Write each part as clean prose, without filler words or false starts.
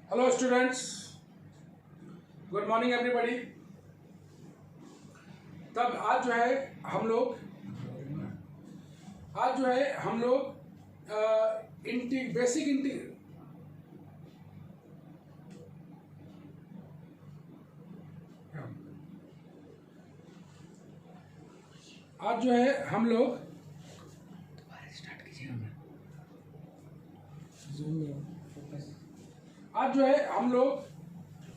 Hello students, good morning everybody. तब आज जो है हम लोग बेसिक इंटीग्रल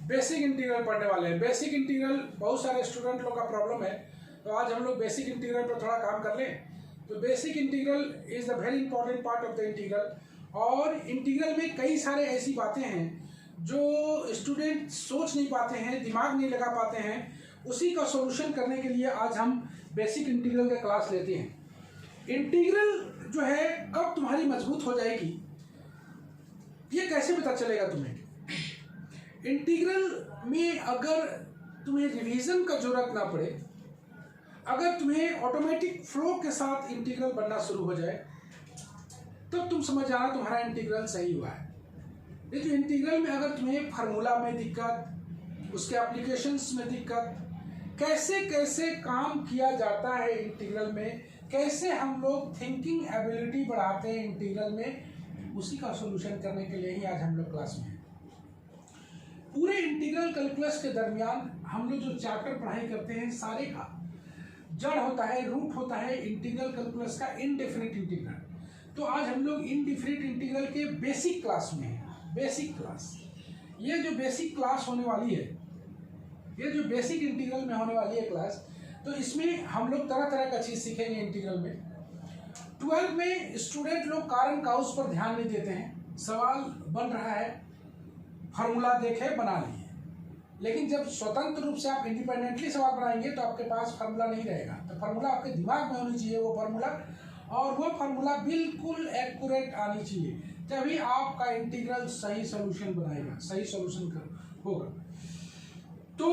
बेसिक इंटीग्रल पढ़ने वाले हैं। बेसिक इंटीग्रल बहुत सारे स्टूडेंट लोग का प्रॉब्लम है, तो आज हम लोग बेसिक इंटीग्रल पर थोड़ा काम कर लें। तो basic integral is the very important part of the integral, और इंटीग्रल में कई सारे ऐसी बातें हैं जो स्टूडेंट सोच नहीं पाते हैं, दिमाग नहीं लगा पाते हैं। उसी का सॉल्यूशन करने के लिए आज हम बेसिक इंटीग्रल का क्लास लेते हैं। इंटीग्रल जो है कब तुम्हारी मजबूत हो जाएगी, ये कैसे पता चलेगा तुम्हें? इंटीग्रल में अगर तुम्हें रिवीजन का जरूरत ना पड़े, अगर तुम्हें ऑटोमेटिक फ्लो के साथ इंटीग्रल बनना शुरू हो जाए, तो तुम समझ जाना तुम्हारा इंटीग्रल सही हुआ है। लेकिन इंटीग्रल में अगर तुम्हें फार्मूला में दिक्कत, उसके एप्लीकेशंस में दिक्कत, कैसे कैसे काम किया जाता है इंटीग्रल में, कैसे हम लोग थिंकिंग एबिलिटी बढ़ाते हैं इंटीग्रल में, उसी का सॉल्यूशन करने के लिए ही आज हम लोग क्लास में हैं। पूरे इंटीग्रल कैलकुलस के दरमियान हम लोग जो चैप्टर पढ़ाई करते हैं, सारे का जड़ होता है, रूट होता है इंटीग्रल कैलकुलस का इनडेफिनिट इंटीग्रल। तो आज हम लोग इनडेफिनिट इंटीग्रल के बेसिक क्लास में हैं। बेसिक क्लास, ये जो बेसिक क्लास होने वाली है, ये जो बेसिक इंटीग्रल में होने वाली है क्लास, तो इसमें हम लोग तरह तरह का चीज़ सीखेंगे इंटीग्रल में। 12 में स्टूडेंट लोग कारण काउस पर ध्यान नहीं देते हैं। सवाल बन रहा है, फार्मूला देखे बना लिए, लेकिन जब स्वतंत्र रूप से आप इंडिपेंडेंटली सवाल बनाएंगे तो आपके पास फार्मूला नहीं रहेगा। तो फार्मूला आपके दिमाग में होनी चाहिए, वो फार्मूला, और वो फार्मूला बिल्कुल एक्यूरेट आनी चाहिए, तभी आपका इंटीग्रल सही सोल्यूशन बनाएगा, सही सोल्यूशन होगा। तो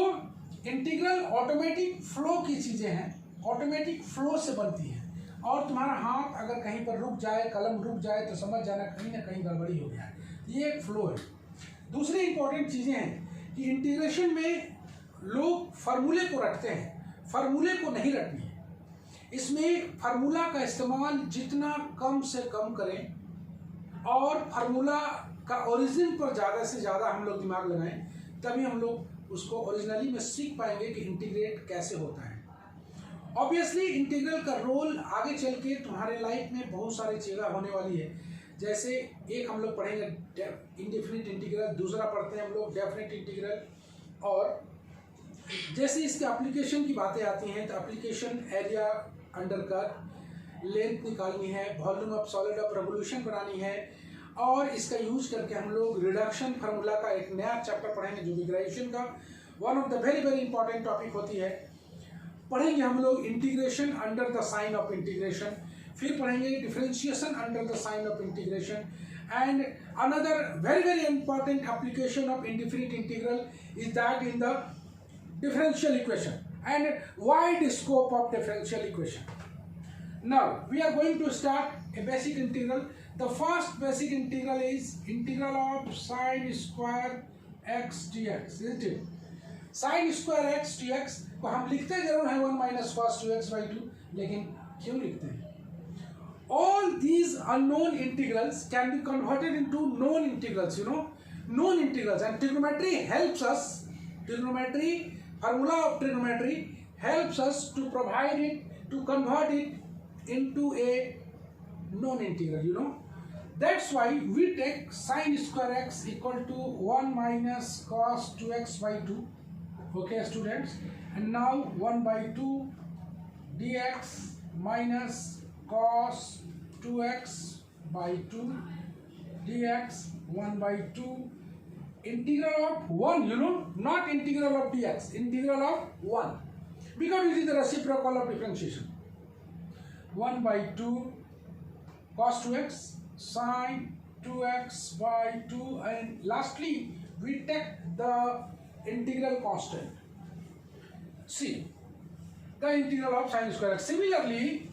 इंटीग्रल ऑटोमेटिक फ्लो की चीज़ें हैं, ऑटोमेटिक फ्लो से बनती हैं। और तुम्हारा हाथ अगर कहीं पर रुक जाए, कलम रुक जाए, तो समझ जाना कहीं ना कहीं गड़बड़ी हो गया है। ये एक फ्लो है। दूसरी इंपॉर्टेंट चीज़ें हैं कि इंटीग्रेशन में लोग फार्मूले को रटते हैं, फार्मूले को नहीं रटनी है। इसमें फार्मूला का इस्तेमाल जितना कम से कम करें, और फार्मूला का ओरिजिन पर ज़्यादा से ज़्यादा हम लोग दिमाग लगाएं, तभी हम लोग उसको ओरिजिनली में सीख पाएंगे कि इंटीग्रेट कैसे होता है। ऑब्वियसली इंटीग्रल का रोल आगे चल के तुम्हारे लाइफ में बहुत सारी चीज़ें होने वाली है। जैसे एक हम लोग पढ़ेंगे इनडेफिनिट इंटीग्रल, दूसरा पढ़ते हैं हम लोग डेफिनिट इंटीग्रल, और जैसे इसके एप्लीकेशन की बातें आती हैं तो application area under curve, length निकालनी है, volume of solid of revolution बनानी है, और इसका यूज करके हम लोग रिडक्शन फार्मूला का एक नया चैप्टर पढ़ेंगे जो भी ग्रेजुएशन का one of the very very important topic होती है। पढ़ेंगे हम लोग integration under the sign of integration, फिर पढ़ेंगे differentiation under the sign of integration, and another very very important application of indefinite integral is that in the differential equation and wide scope of differential equation. Now we are going to start a basic integral. The first basic integral is integral of sine square x dx, isn't it? Sine square x dx को हम लिखते जरूर हैं 1 minus cos 2x by 2, लेकिन क्यों लिखते हैं? All these unknown integrals can be converted into known integrals, you know, known integrals, and trigonometry helps us. Trigonometry, formula of trigonometry helps us to provide it, to convert it into a known integral, you know. That's why we take sine square x equal to 1 minus cos 2x by 2. Okay students, and now 1 by 2 dx minus cos 2x by 2 dx 1 by 2 integral of 1, you know, not integral of dx, integral of 1, because it is the reciprocal of differentiation. 1 by 2 cos 2x sin 2x by 2, and lastly we take the integral constant. See the integral of sin square x. Similarly,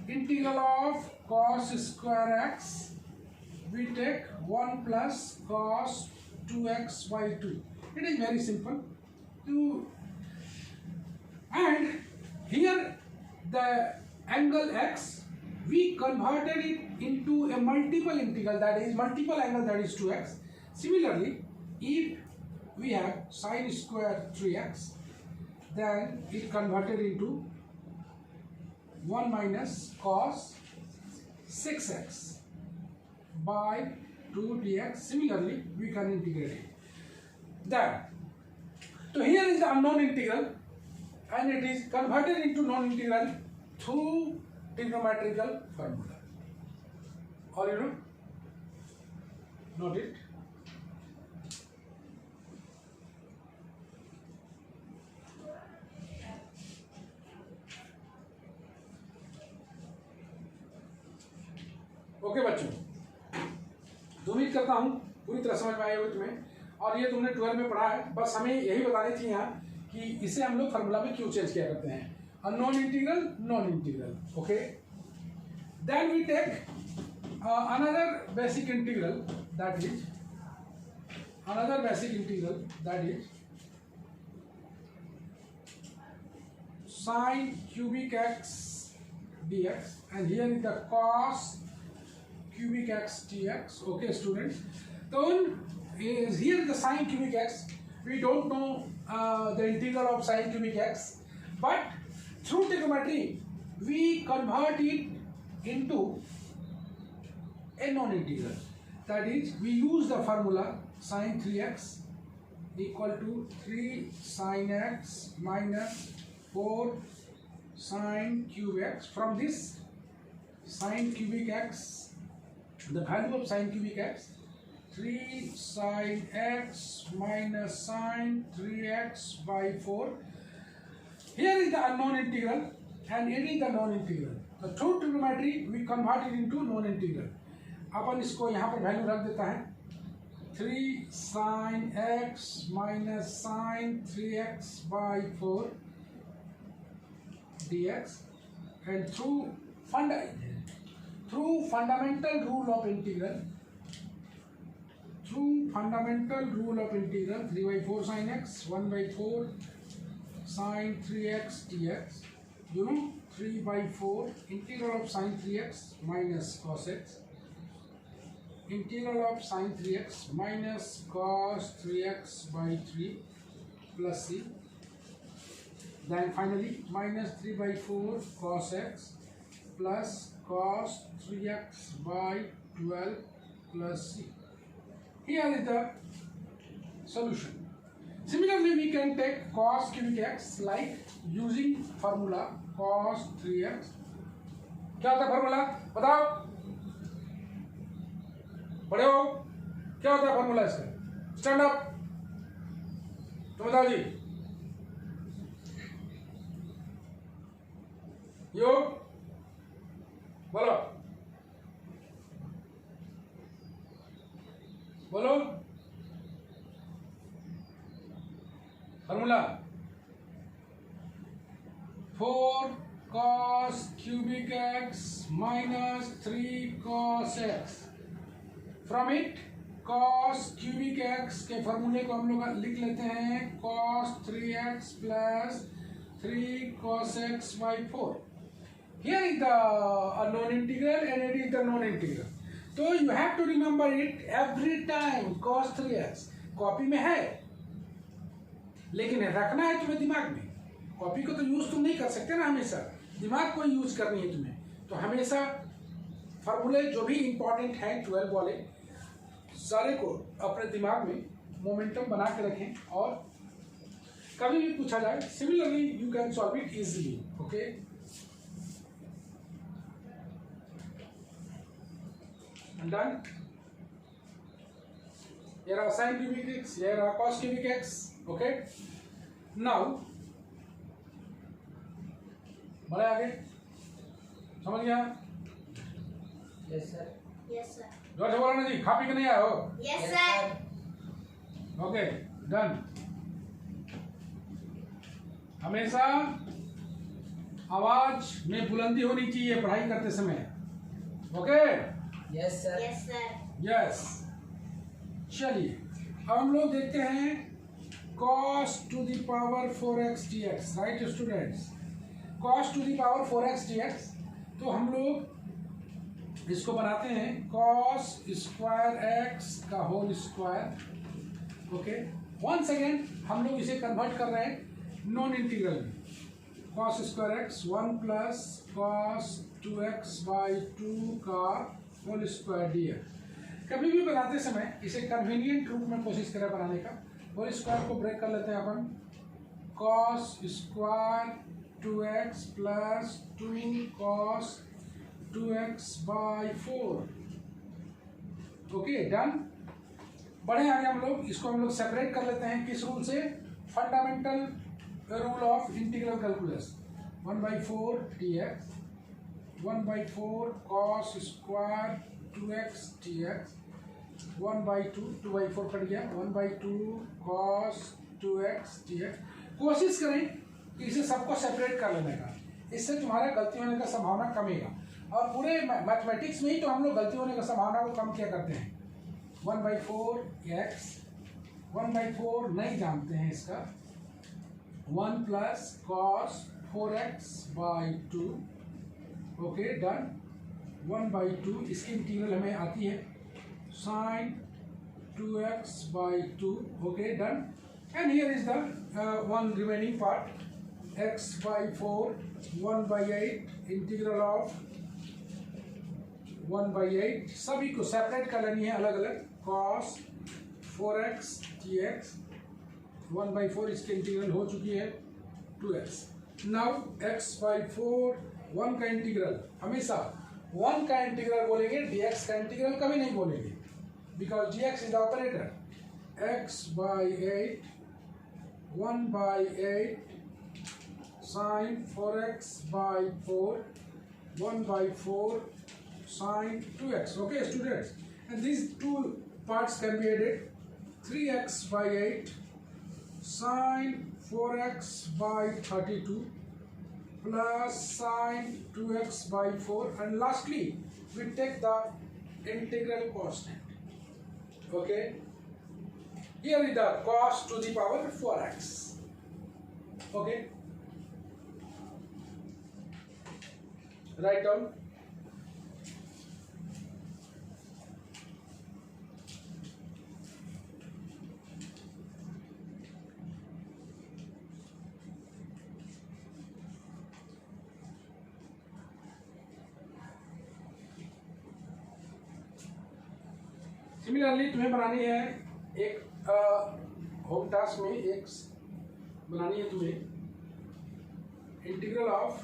integral of cos square x, we take 1 plus cos 2x by 2. It is very simple. And here the angle x, we converted it into a multiple integral, that is multiple angle, that is 2x. Similarly, if we have sine square 3x, then it converted into 1 minus cos 6x by 2 dx. Similarly, we can integrate it. Then, so here is the unknown integral, and it is converted into known integral through trigonometrical formula. Or you know, note it. Okay बच्चों, तो उम्मीद करता हूँ पूरी तरह समझ में आए हो तुम्हें, और ये तुमने 12 में पढ़ा है। बस हमें यही बतानी थी यहाँ कि इसे हम लोग फार्मूला में क्यों चेंज किया करते हैं, unknown integral, non integral. Okay, then we take another basic integral, that is sin cubic x dx, and here is the cos cubic x dx. Okay students, so here is the sin cubic x. We don't know the integral of sin cubic x, but through trigonometry we convert it into a non-integral. That is, we use the formula sin 3x equal to 3 sin x minus 4 sin cube x. From this sin cubic x, the value of sin cubic x, 3 sin x minus sin 3x by 4. Here is the unknown integral, and it is the known integral. So through trigonometry we convert it into known integral. अपन इसको यहाँ पर value रख देता है 3 sin x minus sin 3x by 4 dx, and through fundamental rule of integral, 3 by 4 sin x, 1 by 4 sin 3x dx, you know, 3 by 4 integral of sin 3x minus cos x, integral of sin 3x minus cos 3x by 3 plus c, then finally minus 3 by 4 cos x plus cos 3x by 12 plus c. Here is the solution. Similarly, we can take cos cubic x, like using formula cos 3x. क्या होता है formula, बताओ, पढ़े हो? क्या होता है formula इसका? स्टैंड अप, तो बताओ जी। यो बोलो, बोलो formula 4 cos cubic x minus 3 cos x. From it cos cubic x के फॉर्मूले को हम लोग लिख लेते हैं cos 3x plus 3 cos x by 4. Here is the unknown integral and it is the known integral. So you have to remember it every time. Cos 3x copy में है, लेकिन रखना है तुम्हें दिमाग में। कॉपी को तो यूज तुम नहीं कर सकते ना, हमेशा दिमाग को यूज करनी है तुम्हें। तो हमेशा फॉर्मूले जो भी इंपॉर्टेंट हैं 12 वाले सारे को अपने दिमाग में मोमेंटम बना के रखें, और कभी भी पूछा जाए similarly you can solve it easily. Okay, done. here are sin cubic x, here are cos cubic x. Okay, now बढ़े आगे, समझ गया? Yes sir. Yes sir. जोर से बोलो ना जी, खा पी के नहीं आए हो? Yes sir. Okay, done. हमेशा आवाज में बुलंदी होनी चाहिए पढ़ाई करते समय। Okay? Yes sir. Yes sir. Yes, चलिए अब हम लोग देखते हैं cos to the power 4x dx, right students? cos to the power 4x dx, तो हम लोग इसको बनाते हैं cos स्क्वायर x का whole square. Okay, one second, हम लोग इसे कन्वर्ट कर रहे हैं नॉन इंटीग्रल में। cos square x 1 plus cos 2x by 2 का होल स्क्वायर dx। कभी भी बनाते समय इसे कन्वीनियंट रूप में कोशिश करें बनाने का। होल स्क्वायर को ब्रेक कर लेते हैं अपन, cos square 2x plus 2 cos 2x by 4। Okay, done. बढ़े आगे हम लोग इसको सेपरेट कर लेते हैं किस रूल से? Fundamental rule of integral calculus. 1/4 dx, 1/4 cos square 2x dx, 1/2, 2/4 cut गया, 1/2 cos 2x dx। कोशिश करें कि इसे सबको सेपरेट कर लेने का, इससे तुम्हारा गलती होने का संभावना कमेगा। और पूरे मैथमेटिक्स में ही तो हम लोग गलती होने की संभावना को कम किया करते हैं। 1/4 x, 1/4 नहीं जानते हैं इसका, 1 plus cos 4x by 2। Okay, done. 1/2, इसकी इंटीग्रल हमें आती है sin 2x by 2। Okay, done. And here is the one remaining part, x/4 1/8 integral of 1/8। सभी को सेपरेट कर लेनी है अलग अलग। cos 4x dx 1/4, इसकी इंटीग्रल हो चुकी है 2x। नाउ x/4 1 का इंटीग्रल, हमेशा 1 का इंटीग्रल बोलेंगे, dx का इंटीग्रल कभी नहीं बोलेंगे, because dx is the operator. x/8 1/8 sin 4x by 4, 1/4 sin 2x। Okay, students, and these two parts can be added, 3x/8 sin 4x by 32 plus sin 2x by 4, and lastly we take the integral constant. Okay, here is the cos to the power 4x. Okay, write down. Similarly तुम्हें बनानी है एक home task में, एक बनानी है तुम्हें integral of,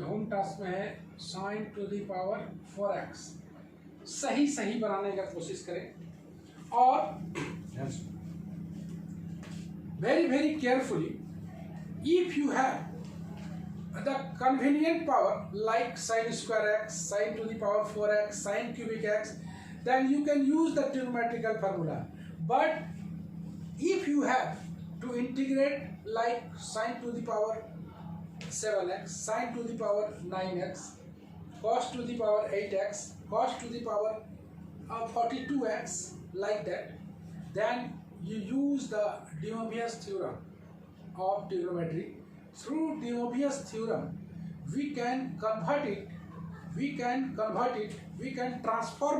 home task में है sin to the power 4x। सही सही बनाने का कोशिश करें और very very carefully, if you have the convenient power like sin square x, sin to the power 4x, sin cubic x, then you can use the trigonometrical formula. But if you have to integrate like sin to the power 7x, sin to the power 9x, cos to the power 8x, cos to the power 42x, like that, then you use the de Moivre's theorem of trigonometry. Through de Moivre's theorem, we can transform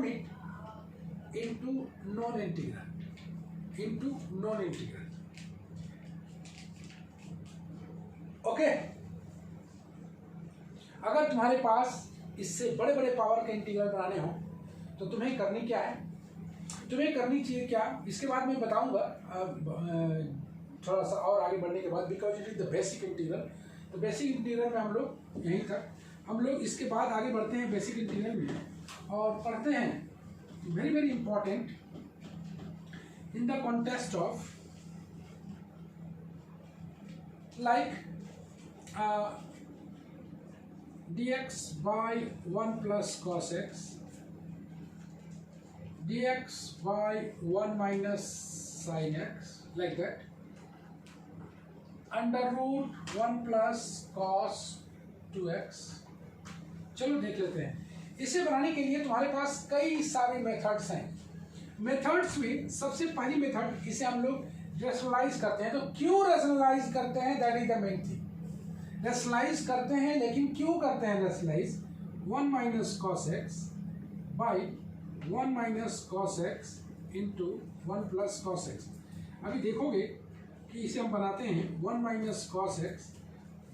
it into non-integral, okay. अगर तुम्हारे पास इससे बड़े बड़े power के integral बनाने हो तो तुम्हें करनी क्या है, तुम्हें करनी चाहिए क्या, इसके बाद मैं बताऊंगा थोड़ा सा और आगे बढ़ने के बाद, because it is the basic integral. तो बेसिक इंटीग्रल में हम लोग यहीं तक, हम लोग इसके बाद आगे बढ़ते हैं बेसिक इंटीग्रल में और पढ़ते हैं very very important in the context of like dx by 1 plus cos x, dx by 1 minus sin x, like that, under root 1 plus cos 2x। चलो देख लेते हैं। इसे बनाने के लिए तुम्हारे पास कई सारे मेथड्स हैं, मेथड्स में सबसे पहली मेथड इसे हम लोग रैशनलाइज करते हैं। तो क्यों रैशनलाइज करते हैं, that is the main thing. Rationalise करते हैं, लेकिन क्यों करते हैं rationalise? 1 minus cos x by 1 minus cos x into 1 plus cos x. अभी देखोगे कि इसे हम बनाते हैं 1 माइनस कॉस एक्स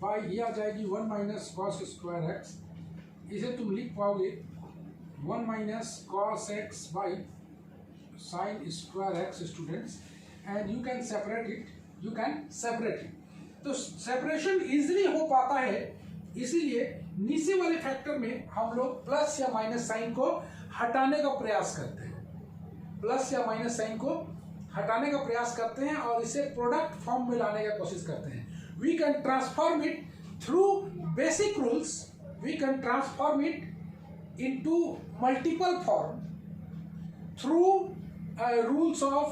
बाई, ये आ जाएगी 1 माइनस कॉस स्क्वायर एक्स। इसे तुम लिख पाओगे 1 minus cos x by sine square x students, and you can separate it, you can separate it. तो सेपरेशन इजीली हो पाता है, इसीलिए नीचे वाले फैक्टर में हम लोग प्लस या माइनस साइन को हटाने का प्रयास करते हैं, प्लस या माइनस साइन को हटाने का प्रयास करते हैं और इसे प्रोडक्ट फॉर्म में लाने की कोशिश करते हैं। We can transform it through basic rules, we can transform it into multiple form through rules of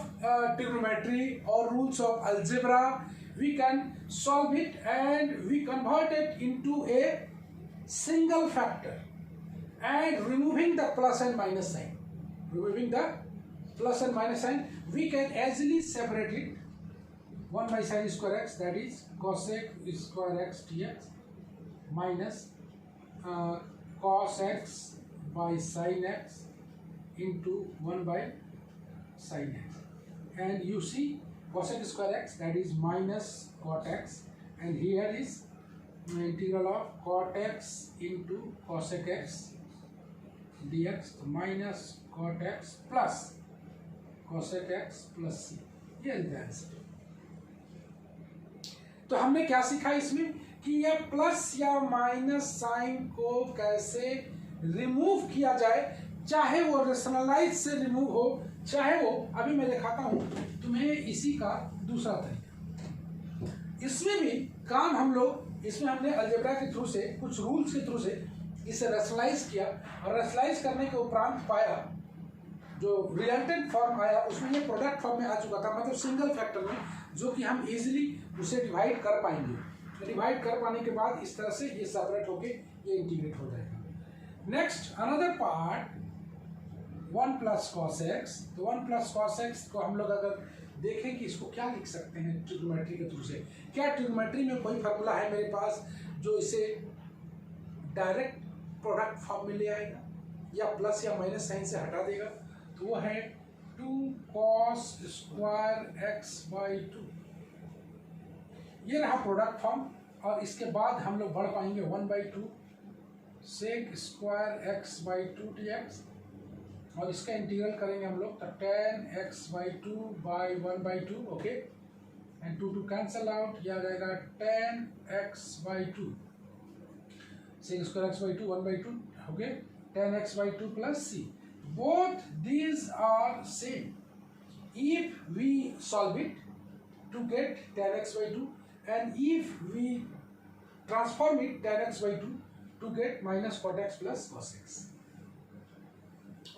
trigonometry or rules of algebra. We can solve it and we convert it into a single factor and removing the plus and minus sign. Removing the plus and minus sign, we can easily separate it 1 by sin square x, that is cosec square x dx, minus cos x by sin x into 1 by sin x, and you see cosec square x, that is minus cot x, and here is integral of cot x into cosec x dx minus cot x plus cosec x plus c। ये answer. तो हमने क्या सीखा इसमें कि यह plus या minus sign को कैसे रिमूव किया जाए, चाहे वो रेशनलाइज से रिमूव हो, चाहे वो, अभी मैं दिखाता हूं तुम्हें इसी का दूसरा तरीका। इसमें भी काम हम लोग, इसमें हमने अलजेब्रा के थ्रू से, कुछ रूल्स के थ्रू से इसे रेशनलाइज किया, और रेशनलाइज करने के उपरांत पाया जो रिजल्टेंट फॉर्म आया उसमें ये प्रोडक्ट फॉर्म में आ चुका था, मतलब सिंगल फैक्टर में, जो कि हम इजीली उसे डिवाइड कर पाएंगे। डिवाइड कर पाने के बाद इस तरह से ये सेपरेट होके ये इंटीग्रेट हो जाएगा। Next another part 1 plus cos x. तो 1 प्लस कॉस एक्स को हम लोग अगर देखें कि इसको क्या लिख सकते हैं ट्रिग्नोमेट्री के थ्रू से, क्या ट्रिग्नोमेट्री में कोई फार्मूला है मेरे पास जो इसे डायरेक्ट प्रोडक्ट फॉर्म में ले आएगा या प्लस या माइनस साइन से हटा देगा? तो वो है 2 cos स्क्वायर एक्स बाई 2। ये रहा प्रोडक्ट फॉर्म, और इसके बाद हम लोग बढ़ पाएंगे 1/2 sec square x by 2 dx, और इसका इंटीग्रल करेंगे हम लोग तो tan x/2 by 1/2, okay, and 2 cancel out, यह आ जाएगा tan x/2 sec square x/2 1/2, okay, tan x/2 plus c। Both these are same if we solve it to get tan x/2 and if we transform it tan x/2 to get minus cot x plus cos x।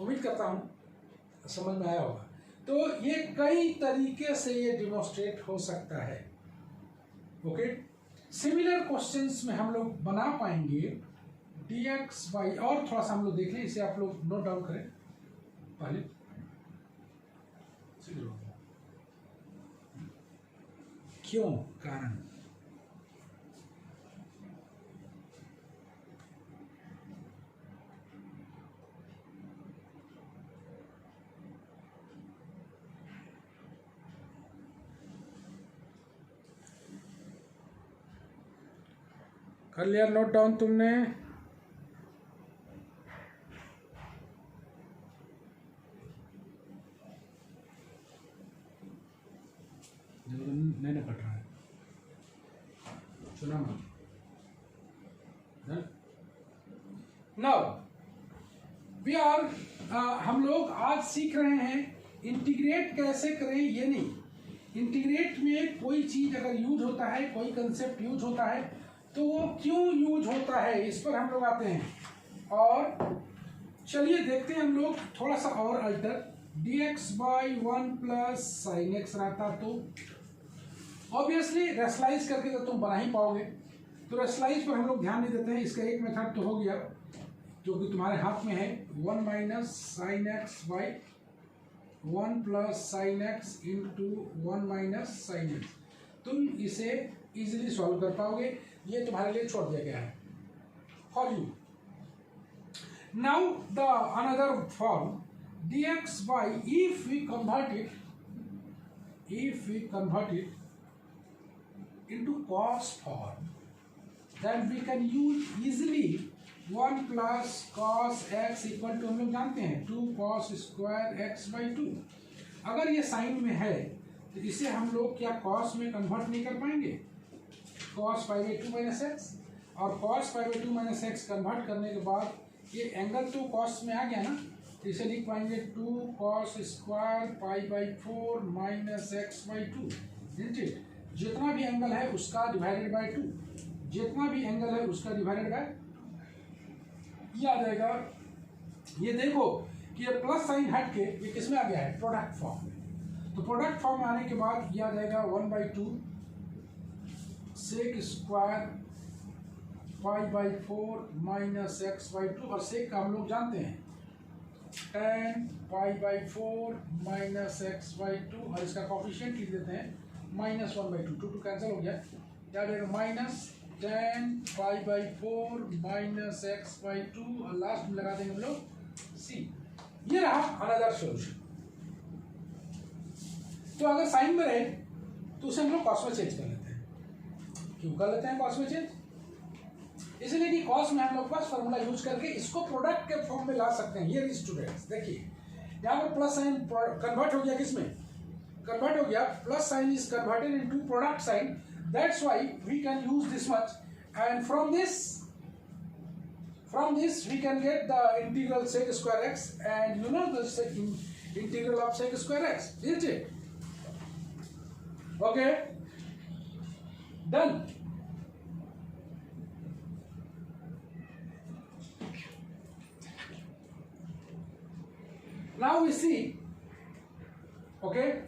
उम्मीद करता हूं समझ में आया होगा। तो ये कई तरीके से ये डिमोन्स्ट्रेट हो सकता है, ओके। सिमिलर क्वेश्चंस में हम लोग बना पाएंगे dx बाई, और थोड़ा सा हम लोग देख लें, इसे आप लोग नोट डाउन करें पहले। क्यों, कारण, कर लिया नोट डाउन तुमने? नहीं कट रहा है, सुना मत। नाउ वी आर, हम लोग आज सीख रहे हैं इंटीग्रेट कैसे करें। ये नहीं, इंटीग्रेट में कोई चीज अगर यूज होता है, कोई कंसेप्ट यूज होता है, तो वो क्यों यूज होता है, इस पर हम लोग आते हैं। और चलिए देखते हैं हम लोग थोड़ा सा और alter. dx by 1 plus sine x रहता तो ऑब्वियसली रेशनलाइज करके तो तुम बना ही पाओगे, तो रेशनलाइज पर हम लोग ध्यान नहीं देते हैं। इसका एक मेथड तो हो गया जो कि तुम्हारे हाथ में है, 1 minus sine x by 1 plus sine x into 1 minus sine x. तुम इसे इजीली सॉल्व कर पाओगे, ये तुम्हारे लिए छोड़ दिया गया है for you. Now the another form dx by, if we convert it into cos form, then we can use easily 1 plus cos x equal to, हम लोग जानते हैं 2 cos square x by 2। अगर ये साइन में है तो इसे हम लोग क्या cos में कन्वर्ट नहीं कर पाएंगे? cos pi by 2 minus x, और cos pi by 2 minus x convert करने के बाद ये एंगल तो cos में आ गया ना, तो इसे लिख पाएंगे 2 cos square pi by 4 minus x by 2। जितना भी एंगल है उसका डिवाइडेड बाय 2, जितना भी एंगल है उसका डिवाइडेड बाय, ये आ जाएगा। ये देखो कि ये प्लस साइन हट के ये किस में आ गया है? प्रोडक्ट फॉर्म में। तो प्रोडक्ट फॉर्म में आने के बाद ये आ जाएगा 1/2 sec square pi by 4 minus x by 2, और सेक का हम लोग जानते हैं tan pi by 4 minus x by 2, और इसका कॉफिशिएंट लिख देते हैं -1/2, 2 कैंसिल हो गया, क्या जाएगा minus tan pi by 4 minus x by 2, और लास्ट में लगा देंगे हम लोग c। ये रहा अनदर सॉल्यूशन। तो अगर साइन में रहे तो उसे हम लोग कॉस में चेंज कर लेते हैं। क्यों कर लेते हैं कॉस में चेंज? इसलिए कि कॉस में हम लोग बस फॉर्मूला यूज करके इसको प्रोडक्ट के फॉर्म में ला सकते हैं। ये स्टूडेंट्स देखिए, यहाँ पर प्लस साइन कन्वर्ट हो गया, किसमें कन्वर्ट हो गया? Plus sine is converted into product sine, that's why we can use this much, and from this we can get the integral sec square x, and you know the integral of sec square x, isn't it? Okay, done. Now we see, okay,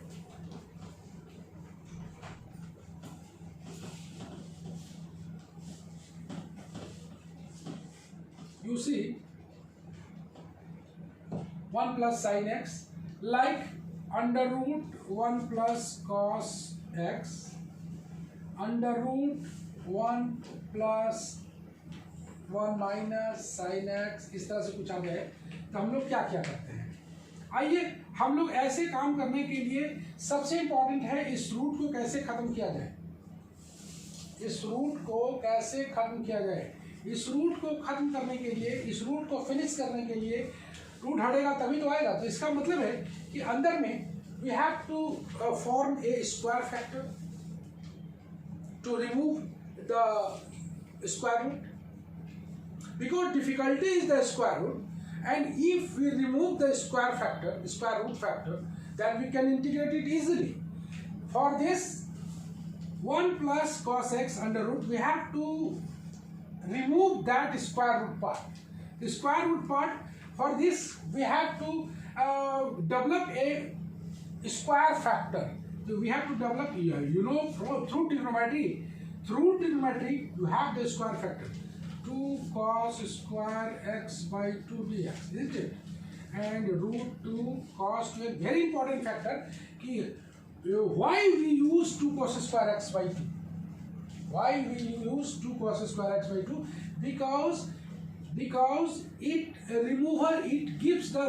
you see 1 plus sin x, like under root 1 plus cos x, under root 1 plus 1 minus sine x, इस तरह से कुछ आ गया है। तो हम लोग क्या क्या करते हैं? आइए हम लोग ऐसे काम करने के लिए सबसे इंपॉर्टेंट है इस रूट को कैसे खत्म किया जाए। इस रूट को कैसे खत्म किया जाए? इस रूट को खत्म करने के लिए, इस रूट को फिनिश करने के लिए, रूट हटेगा तभी तो आएगा। तो इसका मतलब है कि अंदर में we have to form a square factor to remove the square root, because difficulty is the square root, and if we remove the square root factor, then we can integrate it easily. For this 1 plus cos x under root, we have to remove that square root part. The square root part, for this we have to develop a square factor. So we have to develop here, you know, through trigonometry you have the square factor 2 cos square x by 2 dx, isn't it? And root 2 cos 2, a very important factor कि why we use 2 cos square x by 2? Why we use 2 cos square x by 2? Because it gives the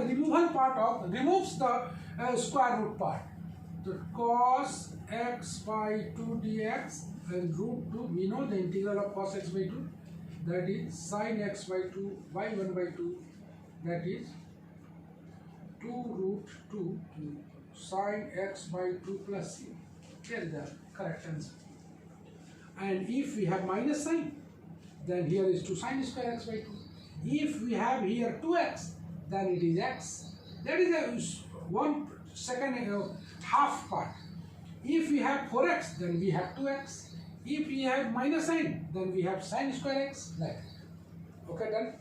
removes the square root part. So cos x by 2 dx and root 2, we know the integral of cos x by 2, that is sin x by 2 by 1 by 2, that is 2 root 2 sin x by 2 plus c. Here is the correct answer. And if we have minus sign, then here is 2 sin square x by 2. If we have here 2x, then it is x. That is a 1 second half part. If we have 4x, then we have 2x. If we have minus sign, then we have sin square x, like that. Okay, done.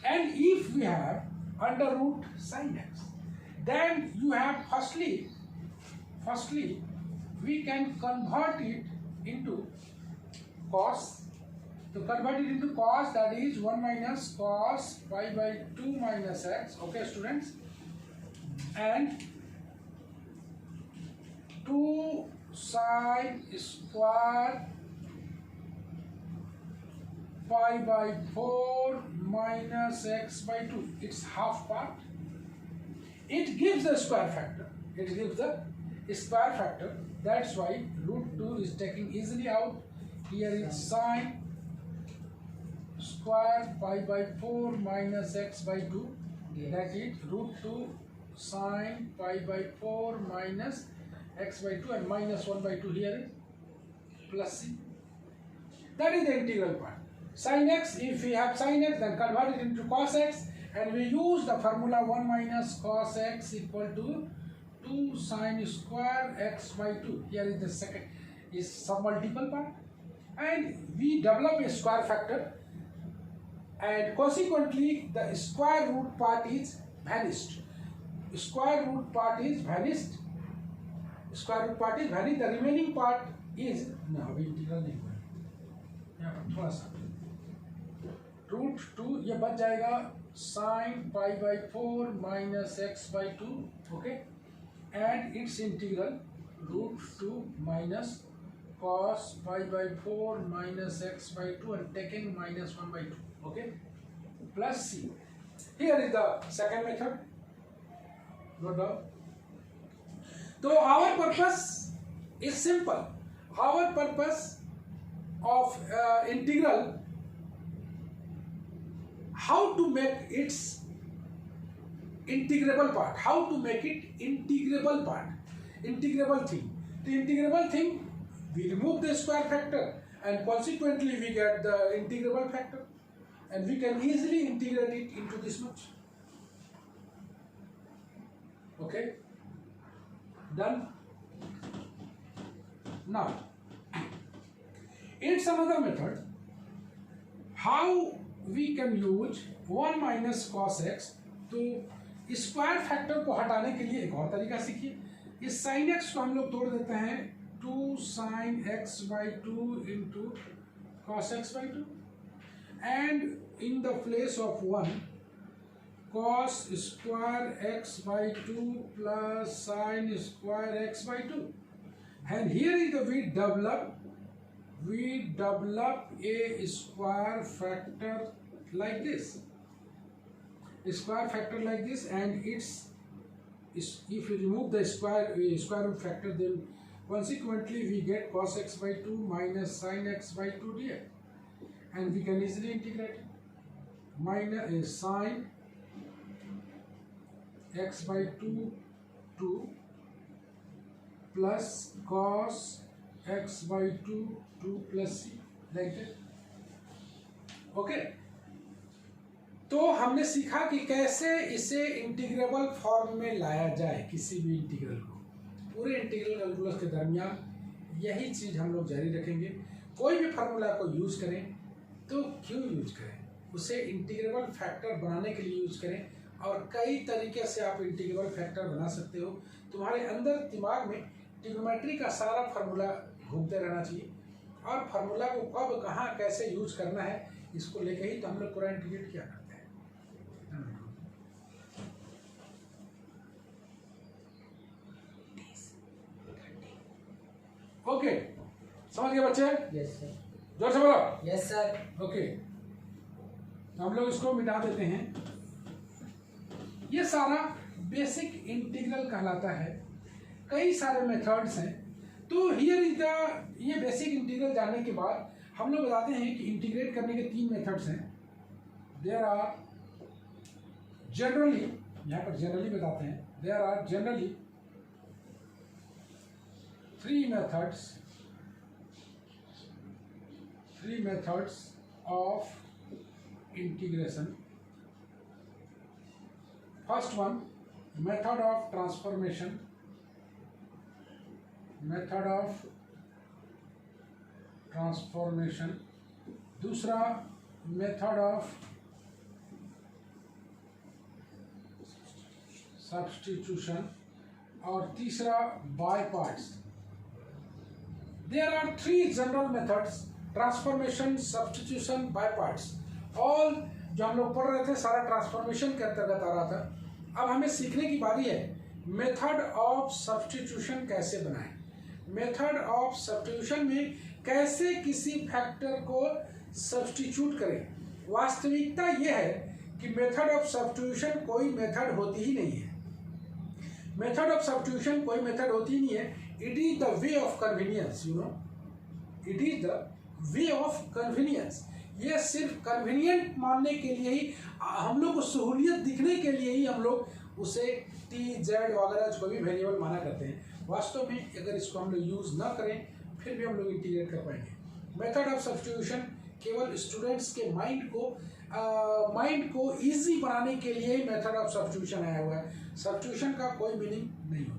And if we have under root sin x, then you have firstly we can convert it into cos. To convert it into cos, that is 1 minus cos pi by 2 minus x. Okay, students. and 2 sine square pi by 4 minus x by 2. It's half part. It gives the square factor. It gives the square factor. That's why root 2 is taken easily out. Here is sine square pi by 4 minus x by 2. Yes. That is root 2 sine pi by 4 minus x by 2, and minus 1 by 2 here is plus c. That is the integral part. Sin x, if we have sin x, then convert it into cos x, and we use the formula 1 minus cos x equal to 2 sine square x by 2. Here is the second, is submultiple part, and we develop a square factor, and consequently the square root part is vanished. Square root part is vanished. Square root part is vanished. The remaining part is now integral नहीं हुआ, यहाँ पर थोड़ा सा root 2 ये बच जाएगा sine pi by 4 minus x by 2. Okay, and it's integral root 2 minus cos pi by 4 minus x by 2 and taking minus 1 by 2. Okay, plus c. Here is the second method. Note down. So our purpose is simple. Our purpose of integral, how to make its integrable part, how to make it integrable part, integrable thing. The integrable thing, we remove the square factor, and consequently we get the integrable factor, and we can easily integrate it into this much. Okay, done. Now it's another method how we can use 1 minus cos x. तो square factor को हटाने के लिए एक और तरीका सीखिए. इस साइन एक्स को हम लोग तोड़ देते हैं 2 sin x by 2 into cos x by 2, and in the place of 1 cos square x by 2 plus sin square x by 2, and here is the we develop a square factor like this, and it's if we remove the square root factor, then consequently we get cos x by 2 minus sin x by 2 dx, and we can easily integrate it. Minus sin x by 2 plus cos x by 2 plus c, like that. Okay, तो हमने सीखा कि कैसे इसे integrable form में लाया जाए. किसी भी इंटीग्रल को पूरे इंटीग्रल कैलकुलस के दरमियान यही चीज़ हम लोग जारी रखेंगे. कोई भी फार्मूला को यूज़ करें तो क्यों यूज करें, उसे इंटीग्रेबल फैक्टर बनाने के लिए यूज करें, और कई तरीके से आप इंटीग्रेबल फैक्टर बना सकते हो. तुम्हारे अंदर दिमाग में ट्रिग्नोमेट्री का सारा फार्मूला घूमते रहना चाहिए, और फार्मूला को कब कहाँ कैसे यूज करना है इसको लेकर ही तो हम लोग पूरा इंटीग्रेट किया करते हैं. ओके, समझ गए बच्चे? Yes sir. जोर से बोलो. Yes sir. ओके, हम लोग इसको मिटा देते हैं. ये सारा बेसिक इंटीग्रल कहलाता है. कई सारे मेथड्स हैं. तो हियर इज द, ये बेसिक इंटीग्रल जानने के बाद हम लोग बताते हैं कि इंटीग्रेट करने के 3 मेथड्स हैं. देयर आर जनरली, यहाँ पर जनरली बताते हैं, there are generally 3 methods of integration. First one, method of transformation. दूसरा method of substitution, और तीसरा by parts. There are 3 general methods: transformation, substitution, by parts. All जो हम लोग पढ़ रहे थे सारा ट्रांसफॉर्मेशन के अंतर्गत आ रहा था. अब हमें सीखने की बारी है मेथड ऑफ सब्स्टिट्यूशन कैसे बनाएं। मेथड ऑफ सब्स्टिट्यूशन में कैसे किसी फैक्टर को सब्स्टिट्यूट करें। वास्तविकता यह है कि मेथड ऑफ सब्स्टिट्यूशन कोई मेथड होती ही नहीं है। मेथड ऑफ सब्स्टिट्यूशन कोई मेथड होती ही नहीं है। It is the way of convenience, you know, it is the way of convenience. ये सिर्फ कन्वीनियंट मानने के लिए ही, हम लोग को सहूलियत दिखने के लिए ही हम लोग उसे टी जेड वगैरह कोई भी वेरिएबल माना करते हैं। वास्तव में अगर इसको हम लोग यूज़ ना करें फिर भी हम लोग इंटीग्रेट कर पाएंगे। मेथड ऑफ सब्स्टिट्यूशन केवल स्टूडेंट्स के माइंड को ईजी बनाने के लिए ही मेथड ऑफ सब्स्टिट्यूशन आया हुआ है। सब्स्टिट्यूशन का कोई मीनिंग नहीं होता।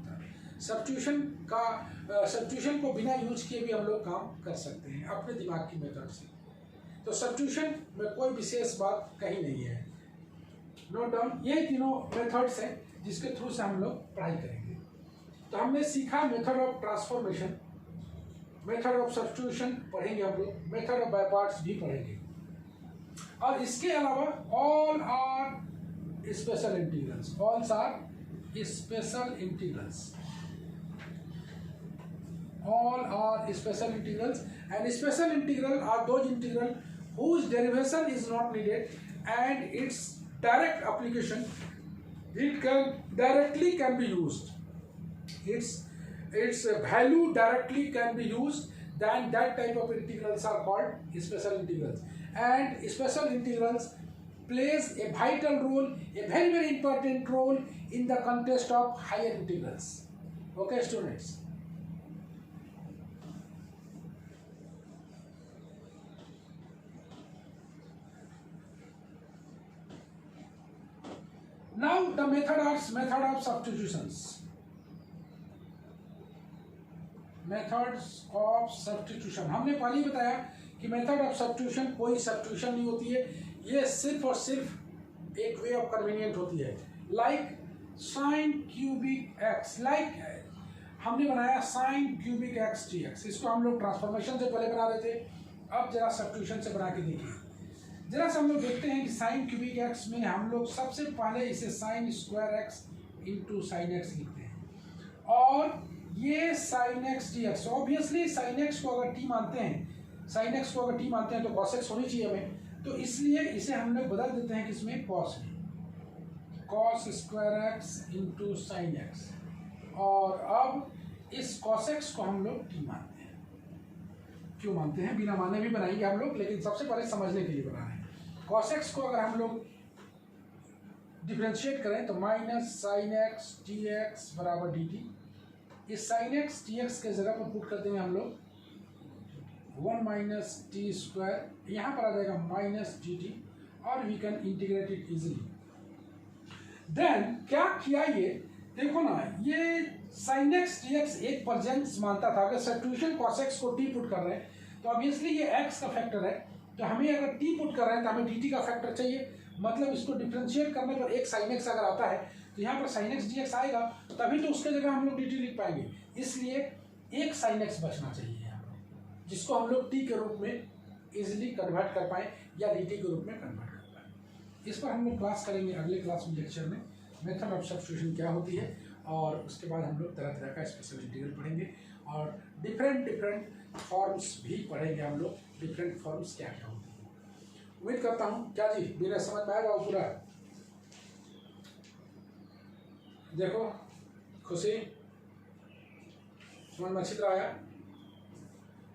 सब्स्टिट्यूशन को बिना यूज किए भी हम लोग काम कर सकते हैं अपने दिमाग की मेथड से। तो सब्स्टिट्यूशन में कोई विशेष बात कहीं नहीं है। नोट डाउन, ये तीनों मेथड्स हैं जिसके थ्रू से हम लोग पढ़ाई करेंगे। तो हमने सीखा method of transformation, method of substitution पढ़ेंगे हम लोग, मेथड ऑफ बाय पार्ट्स भी पढ़ेंगे, और इसके अलावा all are special integrals, all are special integrals, all are special integrals, and special integral are those integral whose derivation is not needed and its direct application, it can be used, its value directly can be used, then that type of integrals are called special integrals. And special integrals plays a vital role, a very very important role in the context of higher integrals. Okay students, now the method of substitutions. Methods of substitution, हमने पहले ही बताया कि method of substitution कोई substitution नहीं होती है, ये सिर्फ और सिर्फ एक वे ऑफ कन्वीनियंट होती है। Like sine cubic x, like हमने बनाया sine cubic x d x, इसको हम लोग ट्रांसफॉर्मेशन से पहले बना रहे थे, अब जरा सब्स्टिट्यूशन से बना के देखिए। जरा से हम लोग देखते हैं कि साइन क्यूबिक एक्स में हम लोग सबसे पहले इसे sine square x into sine x लिखते हैं, और ये sine x d x, obviously sine x को अगर टी मानते हैं, साइन एक्स को अगर टी मानते हैं तो कॉस एक्स होनी चाहिए हमें, तो इसलिए इसे हम लोग बदल देते हैं किसमें, कॉस में, cos square x into sine x, और अब इस कॉस एक्स को हम लोग टी मानते हैं। क्यों मानते हैं, बिना माने भी बनाएंगे हम लोग, लेकिन सबसे पहले समझने के लिए बना रहे हैं। कॉस एक्स को अगर हम लोग डिफ्रेंशिएट करें तो minus sine x T x बराबर डी टी, इस साइन एक्स टी एक्स के जगह पर पुट कर देंगे हम लोग 1 माइनस टी स्क्वायर, यहाँ पर आ जाएगा माइनस डी टी, और we can integrate it easily. Then क्या किया, ये देखो ना, ये साइन एक्स टी एक्स एक परजेंस मानता था, अगर सब्स्टिट्यूशन कॉस एक्स को टी पुट कर रहे हैं तो ऑब्वियसली ये एक्स का फैक्टर है, तो हमें अगर टी पुट कर रहे हैं तो हमें डी टी का फैक्टर चाहिए, मतलब इसको डिफ्रेंशिएट करने पर एक साइन एक्स अगर आता है तो यहाँ पर साइन एक्स डी एक्स आएगा, तभी तो उसके जगह हम लोग डी टी लिख पाएंगे, इसलिए एक साइन एक्स बचना चाहिए यहाँ पर, जिसको हम लोग टी के रूप में इजीली कन्वर्ट कर पाएँ या डी टी के रूप में कन्वर्ट कर पाएँ। इस पर हम लोग क्लास करेंगे अगले क्लास में, लेक्चर में, मेथड ऑफ सब्स्टिट्यूशन क्या होती है, और उसके बाद हम लोग तरह तरह का स्पेशल इंटीग्रल पढ़ेंगे, और डिफरेंट फॉर्म्स भी पढ़ेंगे हम लोग, डिफरेंट फॉर्म्स क्या क्या होती है। उम्मीद करता हूँ, क्या जी मेरा समझ में आएगा पूरा। देखो खुशी, समझ में अच्छी तरह आया।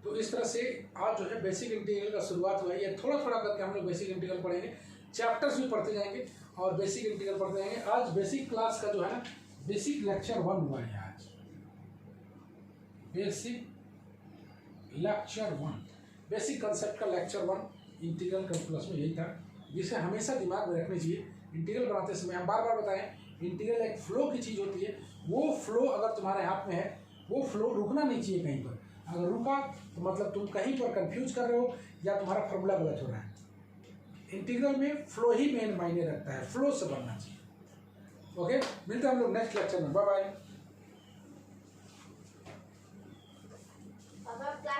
तो इस तरह से आज जो है बेसिक इंटीग्रल का शुरुआत हुआ है, ये थोड़ा थोड़ा करके हम लोग बेसिक इंटीग्रल पढ़ेंगे, चैप्टर्स भी पढ़ते जाएंगे और बेसिक इंटीग्रल पढ़ते जाएंगे। आज बेसिक क्लास का जो है ना, बेसिक लेक्चर 1 हुआ है आज, बेसिक लेक्चर 1, बेसिक कंसेप्ट का लेक्चर 1 इंटीग्रल कैलकुलस में यही था, जिसे हमेशा दिमाग में रखनी चाहिए। इंटीग्रल बनाते समय हम बार बार बताएं, इंटीग्रल एक फ्लो की चीज़ होती है, वो फ्लो अगर तुम्हारे हाथ में है, वो फ्लो रुकना नहीं चाहिए कहीं पर, अगर रुका तो मतलब तुम कहीं पर कंफ्यूज कर रहे हो या तुम्हारा फॉर्मूला गलत हो रहा है। इंटीग्रल में फ्लो ही मेन मायने रखता है, फ्लो से बनना चाहिए। ओके, मिलते हैं हम लोग नेक्स्ट लेक्चर में, बाय बाय।